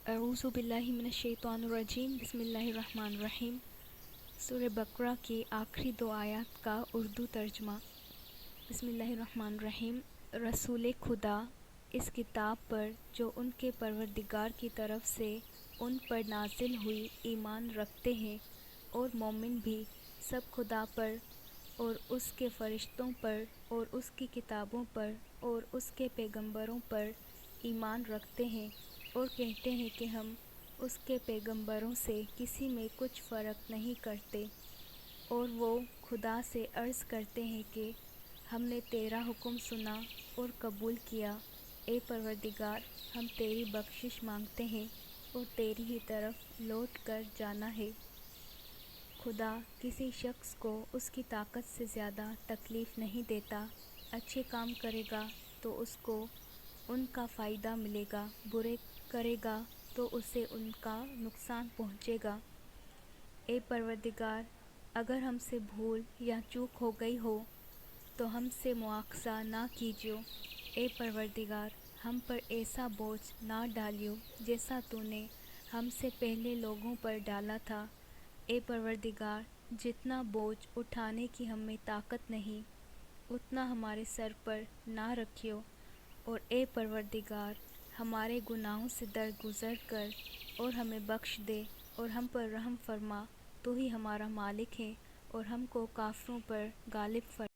اعوذ باللہ من الشیطان الرجیم بسم اللہ الرحمن الرحیم۔ سورہ بقرہ کی آخری دو آیات کا اردو ترجمہ۔ بسم اللہ الرحمن الرحیم۔ رسول خدا اس کتاب پر جو ان کے پروردگار کی طرف سے ان پر نازل ہوئی ایمان رکھتے ہیں، اور مومن بھی سب خدا پر اور اس کے فرشتوں پر اور اس کی کتابوں پر اور اس کے پیغمبروں پر ایمان رکھتے ہیں، اور کہتے ہیں کہ ہم اس کے پیغمبروں سے کسی میں کچھ فرق نہیں کرتے، اور وہ خدا سے عرض کرتے ہیں کہ ہم نے تیرا حکم سنا اور قبول کیا۔ اے پروردگار، ہم تیری بخشش مانگتے ہیں اور تیری ہی طرف لوٹ کر جانا ہے۔ خدا کسی شخص کو اس کی طاقت سے زیادہ تکلیف نہیں دیتا۔ اچھے کام کرے گا تو اس کو ان کا فائدہ ملے گا، برے کرے گا تو اسے ان کا نقصان پہنچے گا۔ اے پروردگار، اگر ہم سے بھول یا چوک ہو گئی ہو تو ہم سے مواخذہ نہ کیجیو۔ اے پروردگار، ہم پر ایسا بوجھ نہ ڈالیو جیسا تو نے ہم سے پہلے لوگوں پر ڈالا تھا۔ اے پروردگار، جتنا بوجھ اٹھانے کی ہمیں طاقت نہیں، اتنا ہمارے سر پر نہ رکھیو، اور اے پروردگار، ہمارے گناہوں سے درگزر کر اور ہمیں بخش دے اور ہم پر رحم فرما۔ تو ہی ہمارا مالک ہے اور ہم کو کافروں پر غالب فرما۔